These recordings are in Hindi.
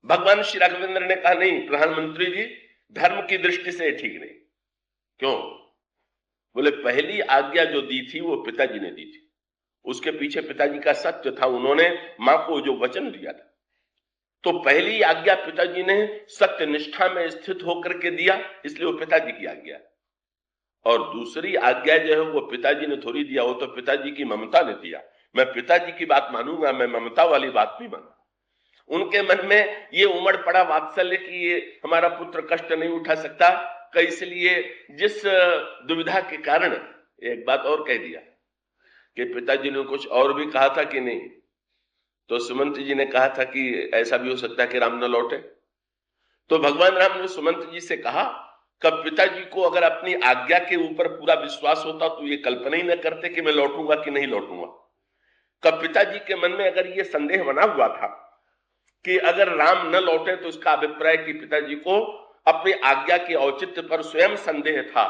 भगवान श्री राघवेंद्र ने कहा नहीं प्रधानमंत्री जी, धर्म की दृष्टि से ठीक नहीं। क्यों? बोले पहली आज्ञा जो दी थी वो पिताजी ने दी थी, उसके पीछे पिताजी का सत्य था, उन्होंने मां को जो वचन दिया था, तो पहली आज्ञा पिताजी ने सत्य निष्ठा में स्थित होकर के दिया, इसलिए वो पिताजी की आज्ञा। और दूसरी आज्ञा जो है वो पिताजी ने थोड़ी दिया, वो तो पिताजी की ममता ने दिया। मैं पिताजी की बात मानूंगा, मैं ममता वाली बात नहीं मानूंगा। उनके मन में ये उमड़ पड़ा वात्सल्य कि ये हमारा पुत्र कष्ट नहीं उठा सकता, इसलिए जिस दुविधा के कारण एक बात और कह दिया कि पिताजी ने कुछ और भी कहा था कि नहीं, तो सुमंत जी ने कहा था कि ऐसा भी हो सकता है कि राम न लौटे। तो भगवान राम ने सुमंत जी से कहा, कब पिताजी को अगर अपनी आज्ञा के ऊपर पूरा विश्वास होता तो ये कल्पना ही न करते कि मैं लौटूंगा कि नहीं लौटूंगा। कब पिताजी के मन में अगर ये संदेह बना हुआ था कि अगर राम न लौटे तो इसका अभिप्राय कि पिताजी को अपनी आज्ञा के औचित्य पर स्वयं संदेह था,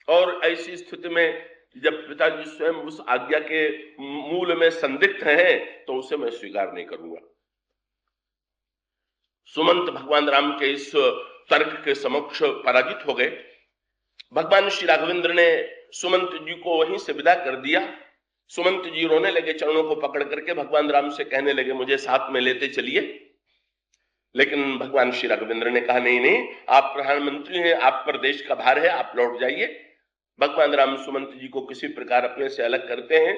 और ऐसी स्थिति में जब पिताजी स्वयं उस आज्ञा के मूल में संदिग्ध हैं तो उसे मैं स्वीकार नहीं करूंगा। सुमंत भगवान राम के इस तर्क के समक्ष पराजित हो गए। भगवान श्री राघवेंद्र ने सुमंत जी को वहीं से विदा कर दिया। सुमंत जी रोने लगे, चरणों को पकड़ करके भगवान राम से कहने लगे मुझे साथ में लेते चलिए। लेकिन भगवान श्री राघवेंद्र ने कहा नहीं नहीं, आप प्रधानमंत्री हैं, आप पर देश का भार है, आप लौट जाइए। भगवान राम सुमंत जी को किसी प्रकार अपने से अलग करते हैं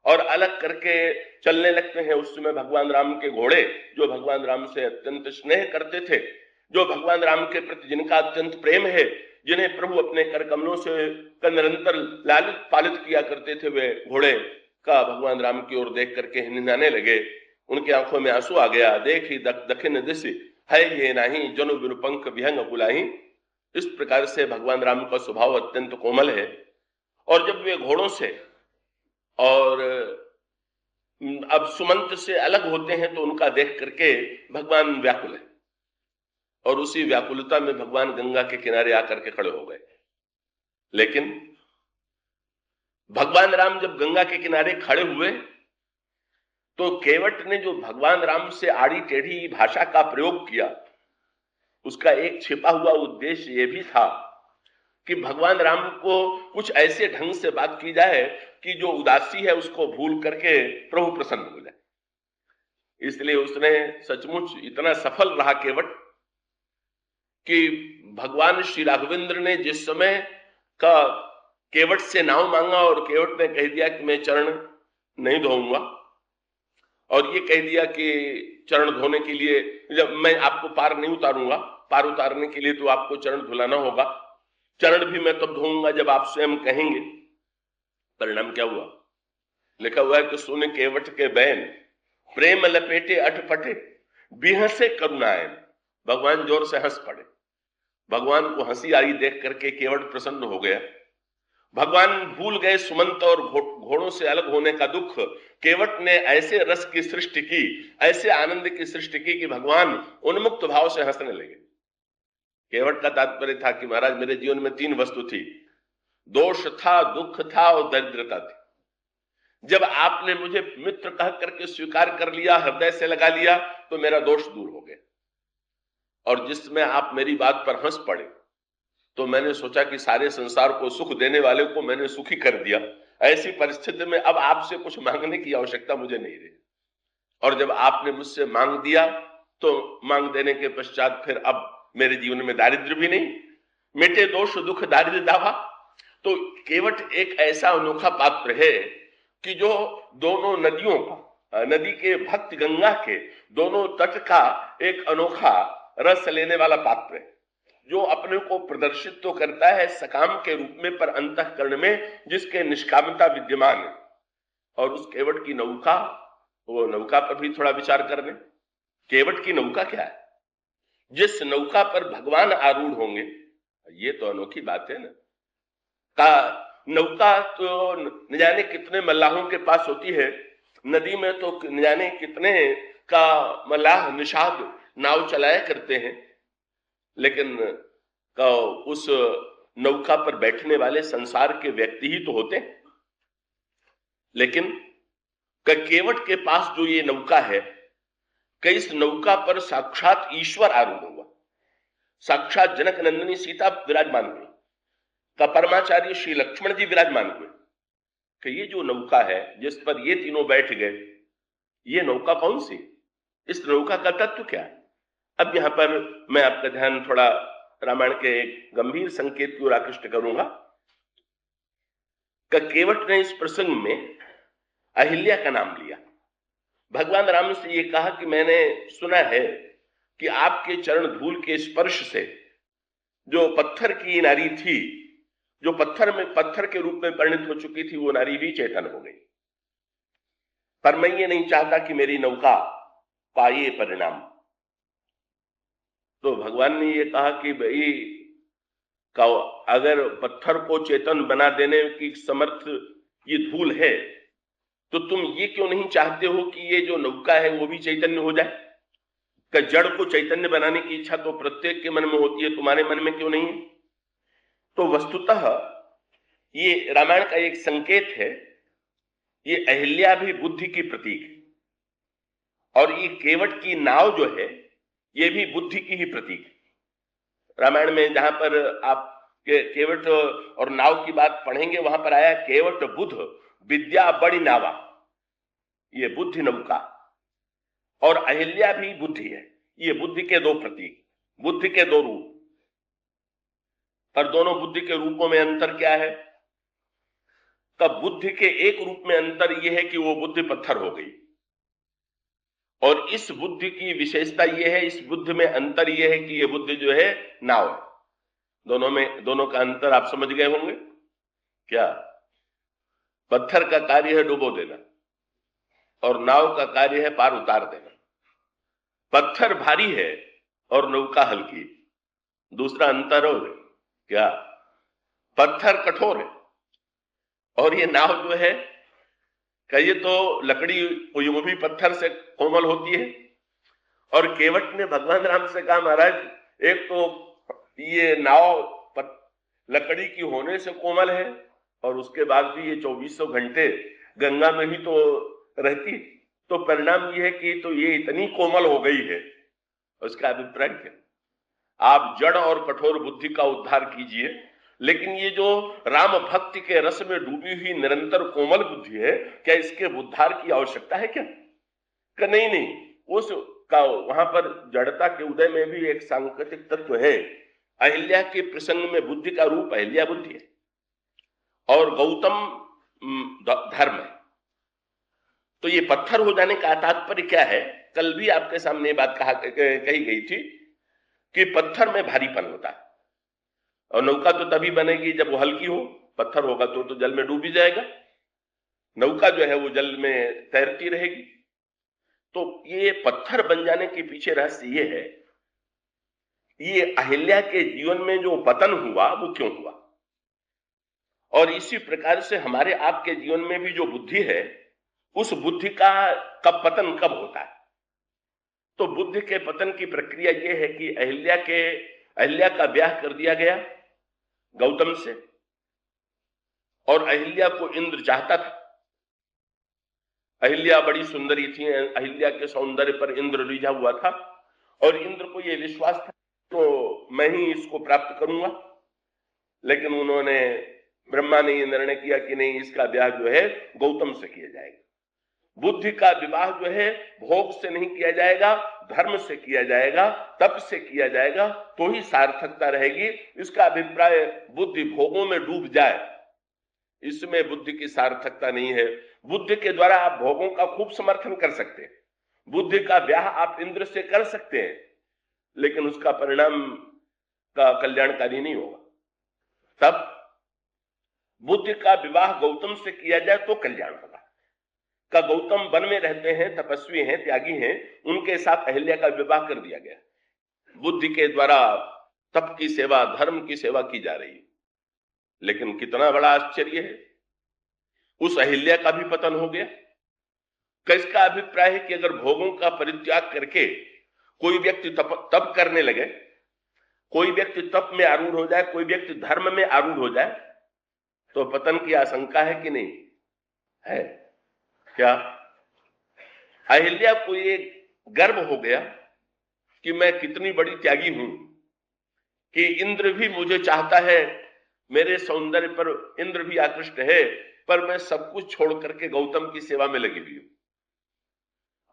और अलग करके चलने लगते हैं। उस समय भगवान राम के घोड़े, जो भगवान राम से अत्यंत स्नेह करते थे, जो भगवान राम के प्रति जिनका अत्यंत प्रेम है, जिन्हें प्रभु अपने कर कमलों से निरंतर लालित पालित किया करते थे, वे घोड़े का भगवान राम की ओर देख करके हिनहिनाने लगे। उनकी आंखों में आंसू आ गया। देखी दक्षिण दिश है ये नहीं, जनु विरूपंक विहंग बुलाही। इस प्रकार से भगवान राम का स्वभाव अत्यंत कोमल है। और जब वे घोड़ों से और अब सुमंत से अलग होते हैं तो उनका देख करके भगवान व्याकुल है, और उसी व्याकुलता में भगवान गंगा के किनारे आकर के खड़े हो गए। लेकिन भगवान राम जब गंगा के किनारे खड़े हुए तो केवट ने जो भगवान राम से आड़ी टेढ़ी भाषा का प्रयोग किया, उसका एक छिपा हुआ उद्देश्य यह भी था कि भगवान राम को कुछ ऐसे ढंग से बात की जाए कि जो उदासी है उसको भूल करके प्रभु प्रसन्न हो जाए। इसलिए उसने सचमुच इतना सफल रहा केवट कि भगवान श्री राघवेंद्र ने जिस समय का केवट से नाव मांगा और केवट ने कह दिया कि मैं चरण नहीं धोऊंगा, और ये कह दिया कि चरण धोने के लिए जब मैं आपको पार नहीं उतारूंगा, पार उतारने के लिए तो आपको चरण धुलाना होगा, चरण भी मैं तब धोऊंगा जब आप स्वयं कहेंगे। परिणाम क्या हुआ? लिखा हुआ है कि सुन केवट के बैन, प्रेम लपेटे अटपटे, बिहसे करुणाएं। भगवान जोर से हंस पड़े। भगवान को हंसी आई देख करके केवट प्रसन्न हो गया। भगवान भूल गए सुमंत और घोड़ों से अलग होने का दुख। केवट ने ऐसे रस की सृष्टि की, ऐसे आनंद की सृष्टि की कि भगवान उन्मुक्त भाव से हंसने लगे। केवट का तात्पर्य था कि महाराज मेरे जीवन में 3 वस्तु थी, दोष था, दुख था और दरिद्रता थी। जब आपने मुझे मित्र कह करके स्वीकार कर लिया, हृदय से लगा लिया, तो मेरा दोष दूर हो गया। और जिसमें आप मेरी बात पर हंस पड़े तो मैंने सोचा कि सारे संसार को सुख देने वाले को मैंने सुखी कर दिया। ऐसी परिस्थिति में अब आपसे कुछ मांगने की आवश्यकता मुझे नहीं रही, और जब आपने मुझसे मांग दिया तो मांग देने के पश्चात फिर अब मेरे जीवन में दारिद्र्य भी नहीं, मिटे दोष दुख दारिद्र्य दावा। तो केवट एक ऐसा अनोखा पात्र है कि जो दोनों नदियों का, नदी के भक्त गंगा के दोनों तट का एक अनोखा रस लेने वाला पात्र है, जो अपने को प्रदर्शित तो करता है सकाम के रूप में, पर अंतःकरण में जिसके निष्कामता विद्यमान है। और उस केवट की नौका, वो नौका पर भी थोड़ा विचार कर लें। केवट की नौका क्या है? जिस नौका पर भगवान आरूढ़ होंगे, ये तो अनोखी बात है ना। का नौका तो न जाने कितने मल्लाहों के पास होती है, नदी में तो न जाने कितने का मल्लाह निषाद नाव चलाया करते हैं, लेकिन उस नौका पर बैठने वाले संसार के व्यक्ति ही तो होते हैं। लेकिन केवट के पास जो ये नौका है, कि इस नौका पर साक्षात ईश्वर आरूढ़ हुआ, साक्षात जनक नंदिनी सीता विराजमान हुई, का परमाचार्य श्री लक्ष्मण जी विराजमान हुए कि ये जो नौका है जिस पर ये तीनों बैठ गए, ये नौका कौन सी, इस नौका का तत्व क्या है। अब यहां पर मैं आपका ध्यान थोड़ा रामायण के एक गंभीर संकेत की ओर आकृष्ट करूंगा कि केवट ने इस प्रसंग में अहिल्या का नाम लिया। भगवान राम से ये कहा कि मैंने सुना है कि आपके चरण धूल के स्पर्श से जो पत्थर की नारी थी, जो पत्थर के रूप में परिणित हो चुकी थी, वो नारी भी चेतन हो गई। पर मैं ये नहीं चाहता कि मेरी नौका पाए परिणाम। तो भगवान ने ये कहा कि भाई अगर पत्थर को चेतन बना देने की समर्थ ये धूल है, तो तुम ये क्यों नहीं चाहते हो कि ये जो नौका है वो भी चैतन्य हो जाए। कि जड़ को चैतन्य बनाने की इच्छा तो प्रत्येक के मन में होती है, तुम्हारे मन में क्यों नहीं है। तो वस्तुतः ये रामायण का एक संकेत है, ये अहिल्या भी बुद्धि की प्रतीक है और ये केवट की नाव जो है ये भी बुद्धि की ही प्रतीक है। रामायण में जहां पर आप केवट और नाव की बात पढ़ेंगे वहां पर आया केवट बुध विद्या बड़ी नावा, ये बुद्धि नौका, और अहिल्या भी बुद्धि है। ये बुद्धि के दो प्रतीक, बुद्धि के दो रूप। पर दोनों बुद्धि के रूपों में अंतर क्या है। तब बुद्धि के एक रूप में अंतर यह है कि वो बुद्धि पत्थर हो गई, और इस बुद्धि की विशेषता यह है, इस बुद्धि में अंतर यह है कि यह बुद्धि जो है नाव है। दोनों का अंतर आप समझ गए होंगे क्या। पत्थर का कार्य है डुबो देना और नाव का कार्य है पार उतार देना। पत्थर भारी है और नौका हल्की। दूसरा अंतर और क्या, पत्थर कठोर है और ये नाव जो है ये तो लकड़ी वो भी पत्थर से कोमल होती है। और केवट ने भगवान राम से कहा महाराज एक तो ये नाव लकड़ी की होने से कोमल है और उसके बाद भी ये 2400 घंटे गंगा में ही तो रहती, तो परिणाम ये है कि तो ये इतनी कोमल हो गई है। उसका अभिप्राय क्या, आप जड़ और कठोर बुद्धि का उद्धार कीजिए, लेकिन ये जो राम भक्ति के रस में डूबी हुई निरंतर कोमल बुद्धि है, क्या इसके उद्धार की आवश्यकता है क्या। कि नहीं, उस का वहां पर जड़ता के उदय में भी एक सांकेतिक तत्व है। अहिल्या के प्रसंग में बुद्धि का रूप अहिल्या बुद्धि है और गौतम धर्म है। तो ये पत्थर हो जाने का तात्पर्य क्या है। कल भी आपके सामने बात कही गई थी कि पत्थर में भारीपन होता है और नौका तो तभी बनेगी जब वो हल्की हो। पत्थर होगा तो जल में डूब ही जाएगा, नौका जो है वो जल में तैरती रहेगी। तो ये पत्थर बन जाने के पीछे रहस्य ये है, ये अहिल्या के जीवन में जो पतन हुआ वो क्यों हुआ, और इसी प्रकार से हमारे आपके जीवन में भी जो बुद्धि है उस बुद्धि का कब पतन कब होता है। तो बुद्धि के पतन की प्रक्रिया यह है कि अहिल्या का ब्याह कर दिया गया गौतम से, और अहिल्या को इंद्र चाहता था। अहिल्या बड़ी सुंदरी थी, अहिल्या के सौंदर्य पर इंद्र रिझा हुआ था और इंद्र को यह विश्वास था तो मैं ही इसको प्राप्त करूंगा। लेकिन उन्होंने, ब्रह्मा ने यह निर्णय किया कि नहीं, इसका ब्याह जो है गौतम से किया जाएगा। बुद्धि का विवाह जो है भोग से नहीं किया जाएगा, धर्म से किया जाएगा, तप से किया जाएगा, तो ही सार्थकता रहेगी। इसका अभिप्राय बुद्धि भोगों में डूब जाए, इसमें बुद्धि की सार्थकता नहीं है। बुद्धि के द्वारा आप भोगों का खूब समर्थन कर सकते हैं, बुद्धि का ब्याह आप इंद्र से कर सकते हैं, लेकिन उसका परिणाम का कल्याणकारी नहीं होगा। तब बुद्धि का विवाह गौतम से किया जाए तो कल्याण होगा। का गौतम वन में रहते हैं, तपस्वी हैं, त्यागी हैं, उनके साथ अहिल्या का विवाह कर दिया गया। बुद्धि के द्वारा तप की सेवा, धर्म की सेवा की जा रही है। लेकिन कितना बड़ा आश्चर्य है, उस अहिल्या का भी पतन हो गया। इसका अभिप्राय है कि अगर भोगों का परित्याग करके कोई व्यक्ति तप करने लगे, कोई व्यक्ति तप में आरूढ़ हो जाए, कोई व्यक्ति धर्म में आरूढ़ हो जाए, तो पतन की आशंका है कि नहीं है। क्या अहिल्या को ये गर्व हो गया कि मैं कितनी बड़ी त्यागी हूं कि इंद्र भी मुझे चाहता है, मेरे सौंदर्य पर इंद्र भी आकृष्ट है, पर मैं सब कुछ छोड़ करके गौतम की सेवा में लगी हुई हूं।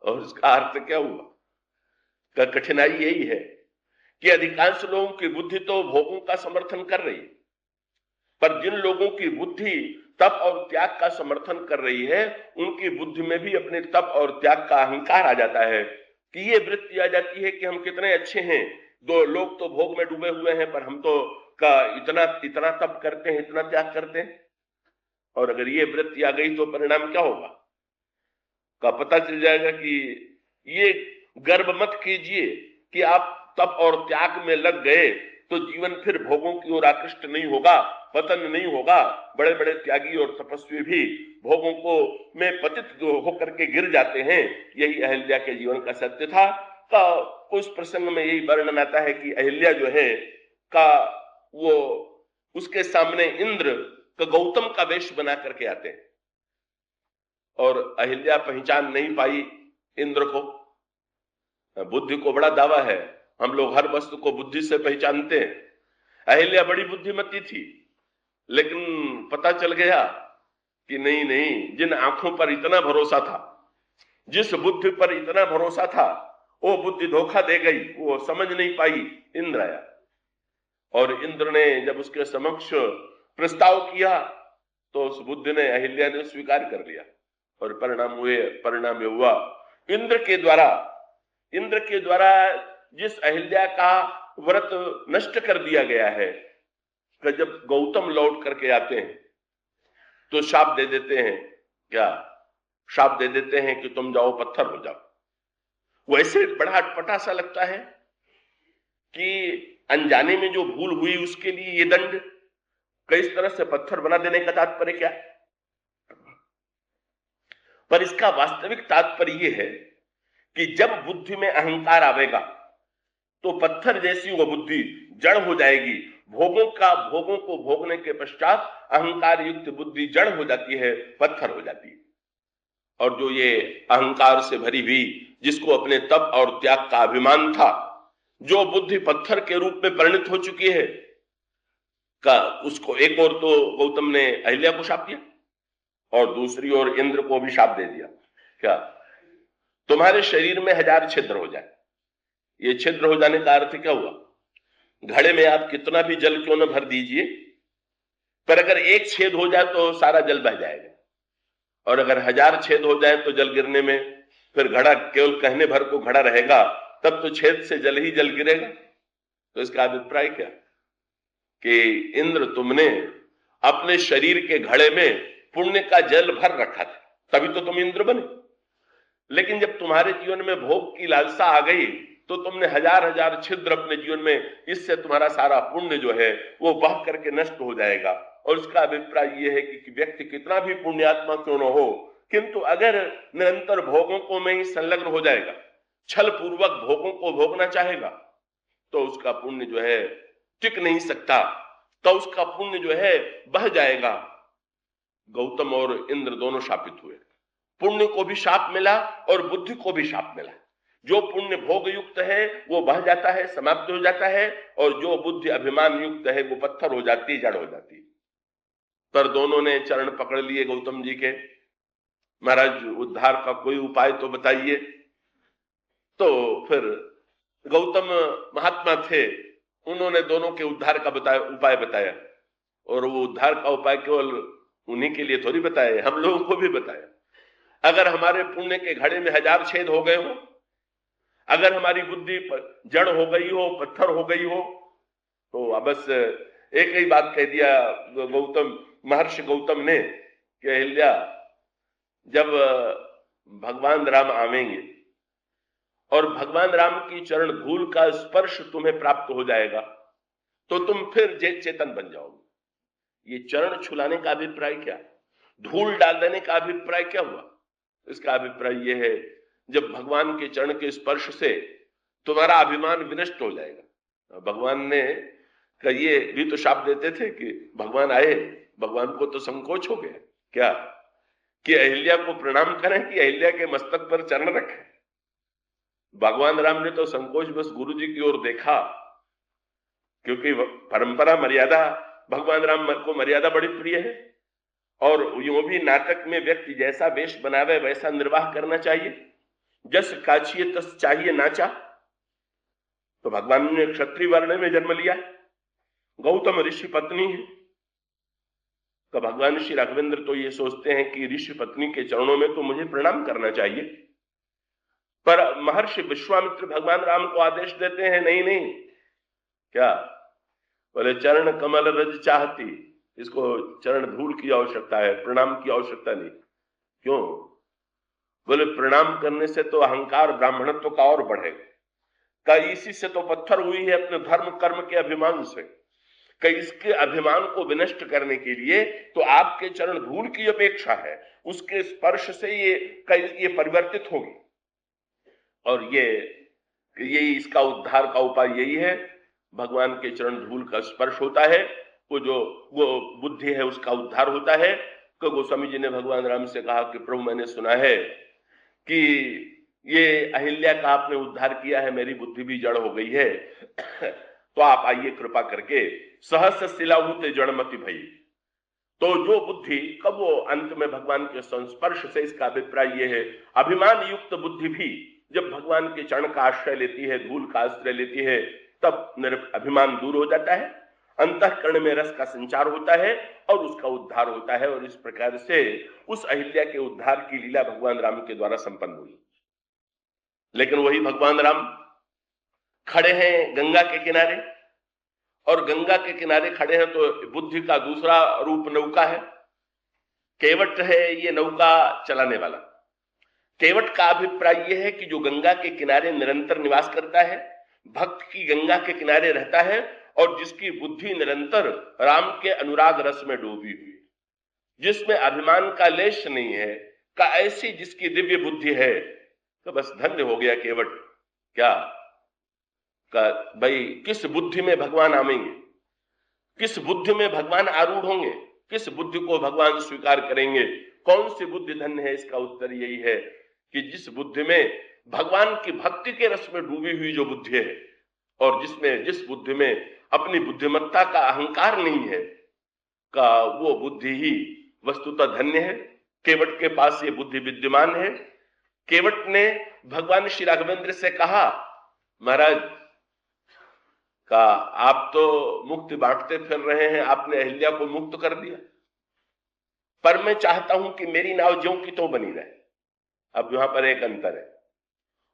और इसका अर्थ क्या हुआ? का कठिनाई यही है कि अधिकांश लोगों की बुद्धि तो भोगों का समर्थन कर रही है, पर जिन लोगों की बुद्धि तप और त्याग का समर्थन कर रही है, उनकी बुद्धि में भी अपने तप और त्याग का अहंकार आ जाता है कि ये वृत्ति आ जाती है कि हम कितने अच्छे हैं, दो लोग तो भोग में डूबे हुए हैं, पर हम तो का इतना इतना तप करते हैं, इतना त्याग करते हैं। और अगर ये वृत्ति आ गई तो परिणाम क्या होगा का पता चल जाएगा कि ये गर्व मत कीजिए कि आप तप और त्याग में लग गए तो जीवन फिर भोगों की ओर आकृष्ट नहीं होगा, पतन नहीं होगा। बड़े बड़े त्यागी और तपस्वी भी भोगों को में पतित होकर के गिर जाते हैं। यही अहिल्या के जीवन का सत्य था। का उस प्रसंग में यही वर्णन आता है कि अहिल्या जो है का वो उसके सामने इंद्र का गौतम का वेश बना करके आते हैं और अहिल्या पहचान नहीं पाई इंद्र को। बुद्धि को बड़ा दावा है, हम लोग हर वस्तु को बुद्धि से पहचानते हैं। अहिल्या बड़ी बुद्धिमती थी, लेकिन पता चल गया कि नहीं नहीं, जिन आंखों पर इतना भरोसा था, जिस बुद्धि पर इतना भरोसा था, वो बुद्धि धोखा दे गई, वो समझ नहीं पाई। इंद्र आया और इंद्र ने जब उसके समक्ष प्रस्ताव किया तो उस बुद्धि ने, अहिल्या ने स्वीकार कर लिया और परिणाम हुआ इंद्र के द्वारा जिस अहिल्या का व्रत नष्ट कर दिया गया है, कि जब गौतम लौट करके आते हैं तो शाप दे देते हैं। क्या शाप दे देते हैं कि तुम जाओ पत्थर हो जाओ। वैसे बड़ा अटपटा सा लगता है कि अनजाने में जो भूल हुई उसके लिए ये दंड, कई तरह से पत्थर बना देने का तात्पर्य क्या? पर इसका वास्तविक तात्पर्य यह है कि जब बुद्धि में अहंकार आवेगा तो पत्थर जैसी वो बुद्धि जड़ हो जाएगी। भोगों को भोगने के पश्चात अहंकार युक्त बुद्धि जड़ हो जाती है, पत्थर हो जाती है। और जो ये अहंकार से भरी हुई, जिसको अपने तप और त्याग का अभिमान था, जो बुद्धि पत्थर के रूप में परिणत हो चुकी है, का उसको एक और तो गौतम ने अहिल्या को शाप दिया और दूसरी ओर इंद्र को भी शाप दे दिया। क्या तुम्हारे शरीर में 1000 छिद्र हो जाए। ये छिद्र हो जाने का अर्थ क्या हुआ? घड़े में आप कितना भी जल क्यों न भर दीजिए, पर अगर एक छेद हो जाए तो सारा जल बह जाएगा, और अगर 1000 छेद हो जाए तो जल गिरने में फिर घड़ा केवल कहने भर को घड़ा रहेगा, तब तो छेद से जल ही जल गिरेगा। तो इसका अभिप्राय क्या कि इंद्र तुमने अपने शरीर के घड़े में पुण्य का जल भर रखा था, तभी तो तुम इंद्र बने। लेकिन जब तुम्हारे जीवन में भोग की लालसा आ गई तो तुमने 1000 छिद्र अपने जीवन में, इससे तुम्हारा सारा पुण्य जो है वो बह करके नष्ट हो जाएगा। और उसका अभिप्राय यह है कि व्यक्ति कितना भी पुण्यात्मा क्यों न हो, किंतु अगर निरंतर भोगों को में ही संलग्न हो जाएगा, छल पूर्वक भोगों को भोगना चाहेगा, तो उसका पुण्य जो है टिक नहीं सकता, तो उसका पुण्य जो है बह जाएगा। गौतम और इंद्र दोनों शापित हुए, पुण्य को भी शाप मिला और बुद्धि को भी शाप मिला। जो पुण्य भोग युक्त है वो बह जाता है, समाप्त हो जाता है, और जो बुद्धि अभिमान युक्त है वो पत्थर हो जाती, जड़ हो जाती। पर दोनों ने चरण पकड़ लिए गौतम जी के, महाराज उद्धार का कोई उपाय तो बताइए। तो फिर गौतम महात्मा थे, उन्होंने दोनों के उद्धार का उपाय बताया, और वो उद्धार का उपाय केवल उन्हीं के लिए थोड़ी बताया, हम लोगों को भी बताया। अगर हमारे पुण्य के घड़े में 1000 छेद हो गए हो, अगर हमारी बुद्धि जड़ हो गई हो, पत्थर हो गई हो, तो बस एक ही बात कह दिया महर्षि गौतम ने कि अहिल्या, जब भगवान राम आवेंगे और भगवान राम की चरण धूल का स्पर्श तुम्हें प्राप्त हो जाएगा तो तुम फिर चेतन बन जाओगे। ये चरण छुलाने का अभिप्राय क्या? धूल डाल देने का अभिप्राय क्या हुआ? इसका अभिप्राय यह है, जब भगवान के चरण के स्पर्श से तुम्हारा अभिमान विनष्ट हो जाएगा। भगवान ने ये भी तो शाप देते थे कि भगवान आए, भगवान को तो संकोच हो गया क्या कि अहिल्या को प्रणाम करें कि अहिल्या के मस्तक पर चरण रखें। भगवान राम ने तो संकोच बस गुरु जी की ओर देखा, क्योंकि परंपरा मर्यादा, भगवान राम को मर्यादा बड़ी प्रिय है, और यूं भी नाटक में व्यक्ति जैसा वेश बनावे वैसा निर्वाह करना चाहिए। जस काछिए तस चाहिए नाचा। तो भगवान ने क्षत्रिय वर्ण में जन्म लिया, गौतम ऋषि पत्नी है, तो भगवान श्री राघवेंद्र तो ये सोचते हैं कि ऋषि पत्नी के चरणों में तो मुझे प्रणाम करना चाहिए, पर महर्षि विश्वामित्र भगवान राम को आदेश देते हैं, नहीं नहीं, क्या बोले, चरण कमल रज चाहती, इसको चरण धूल की आवश्यकता है, प्रणाम की आवश्यकता नहीं। क्यों? बोले प्रणाम करने से तो अहंकार ब्राह्मणत्व का और बढ़ेगा, का इसी से तो पत्थर हुई है अपने धर्म कर्म के अभिमान से, कि इसके अभिमान को विनष्ट करने के लिए तो आपके चरण धूल की अपेक्षा है, उसके स्पर्श से ये परिवर्तित होगी, और ये इसका उद्धार का उपाय यही है, भगवान के चरण धूल का स्पर्श होता है, वो बुद्धि है उसका उद्धार होता है। तो गोस्वामी जी ने भगवान राम से कहा कि प्रभु मैंने सुना है कि ये अहिल्या का आपने उद्धार किया है, मेरी बुद्धि भी जड़ हो गई है, तो आप आइए कृपा करके, सहस सिलाहूते जड़मति भई। तो जो बुद्धि कब वो अंत में भगवान के संस्पर्श से, इसका अभिप्राय ये है, अभिमान युक्त बुद्धि भी जब भगवान के चरण का आश्रय लेती है, धूल का आश्रय लेती है, तब अभिमान दूर हो जाता है, अंतःकरण में रस का संचार होता है और उसका उद्धार होता है। और इस प्रकार से उस अहिल्या के उद्धार की लीला भगवान राम के द्वारा संपन्न हुई। लेकिन वही भगवान राम खड़े हैं गंगा के किनारे, और गंगा के किनारे खड़े हैं तो बुद्धि का दूसरा रूप नौका है, केवट है ये नौका चलाने वाला। केवट का अभिप्राय यह है कि जो गंगा के किनारे निरंतर निवास करता है, भक्त की गंगा के किनारे रहता है, और जिसकी बुद्धि निरंतर राम के अनुराग रस में डूबी हुई, जिसमें अभिमान का लेश नहीं है, का ऐसी जिसकी दिव्य बुद्धि है, तो बस धन्य हो गया केवट। क्या का भाई, किस बुद्धि में भगवान आवेंगे, किस बुद्धि में भगवान आरूढ़ होंगे, किस बुद्धि को भगवान स्वीकार करेंगे, कौन सी बुद्धि धन्य है? इसका उत्तर यही है कि जिस बुद्धि में भगवान की भक्ति के रस में डूबी हुई जो बुद्धि है, और जिस बुद्धि में अपनी बुद्धिमत्ता का अहंकार नहीं है, का वो बुद्धि ही वस्तुतः धन्य है। केवट के पास ये बुद्धि विद्यमान है। केवट ने भगवान श्री राघवेंद्र से कहा, महाराज का आप तो मुक्ति बांटते फिर रहे हैं, आपने अहिल्या को मुक्त कर दिया, पर मैं चाहता हूं कि मेरी नाव ज्यों की तो बनी रहे। अब यहां पर एक अंतर है,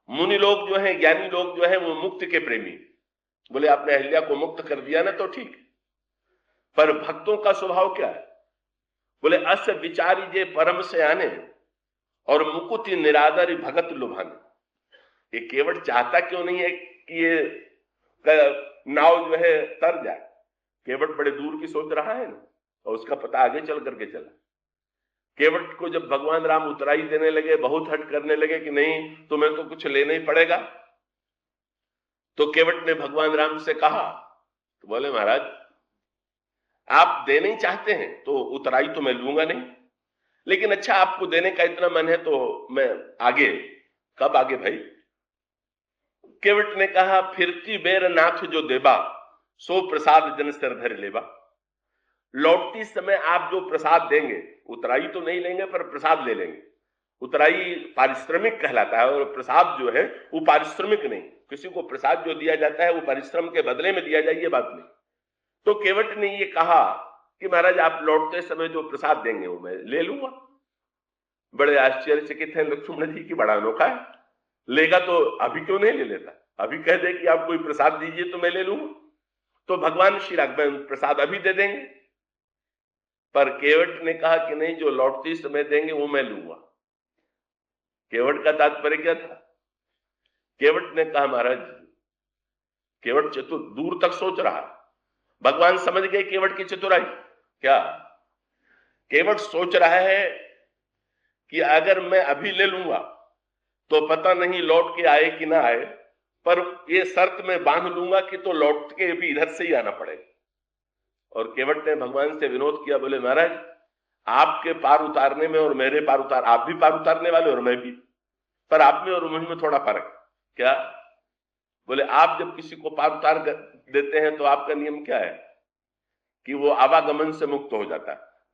मुनि लोग जो है, ज्ञानी लोग जो है, वो मुक्ति के प्रेमी, बोले आपने अहिल्या को मुक्त कर दिया ना तो ठीक, पर भक्तों का स्वभाव क्या है? बोले अस विचारी जे परम से आने, और मुकुति निरादर भगत लुभाने। ये केवट चाहता क्यों नहीं है कि ये नाव जो है तर जाए? केवट बड़े दूर की सोच रहा है ना, और उसका पता आगे चल करके चला। केवट को जब भगवान राम उतराई देने लगे, बहुत हट करने लगे कि नहीं तुम्हें तो कुछ लेना ही पड़ेगा, तो केवट ने भगवान राम से कहा, तो बोले महाराज आप देने ही चाहते हैं तो उतराई तो मैं लूंगा नहीं, लेकिन अच्छा आपको देने का इतना मन है तो मैं आगे। कब आगे भाई? केवट ने कहा, फिरती बेर नाथ जो देबा, सो प्रसाद जन सिर धर लेबा। लौटती समय आप जो प्रसाद देंगे, उतराई तो नहीं लेंगे पर प्रसाद ले लेंगे। उतराई पारिश्रमिक कहलाता है, और प्रसाद जो है वो पारिश्रमिक नहीं। किसी को प्रसाद जो दिया जाता है वो परिश्रम के बदले में दिया जाए, ये बात नहीं। तो केवट ने ये कहा कि महाराज आप लौटते समय जो प्रसाद देंगे वो मैं ले लूंगा। बड़े आश्चर्यचकित हैं लक्ष्मण जी की, बड़ा अनोखा है, लेगा तो अभी क्यों नहीं ले लेता? अभी कह दे कि आप कोई प्रसाद दीजिए तो मैं ले लूंगा, तो भगवान श्री राघवेंद्र प्रसाद अभी दे देंगे। पर केवट ने कहा कि नहीं, जो लौटते समय देंगे वो मैं लूंगा। केवट का तात्पर्य क्या था? केवट ने कहा, महाराज केवट चतुर, दूर तक सोच रहा। भगवान समझ गए केवट की चतुराई। क्या? केवट सोच रहा है कि अगर मैं अभी ले लूंगा तो पता नहीं लौट के आए कि ना आए, पर ये शर्त में बांध लूंगा कि तो लौट के भी इधर से ही आना पड़ेगा। और केवट ने भगवान से विनोद किया, बोले महाराज आपके पार उतारने में और मेरे पार उतार, आप भी पार उतारने वाले और मैं भी, पर आप में और मुझ में थोड़ा फर्क। क्या? बोले आप जब किसी को पार उतार देते हैं तो आपका नियम क्या है कि वो आवागमन से मुक्त हो जाता है।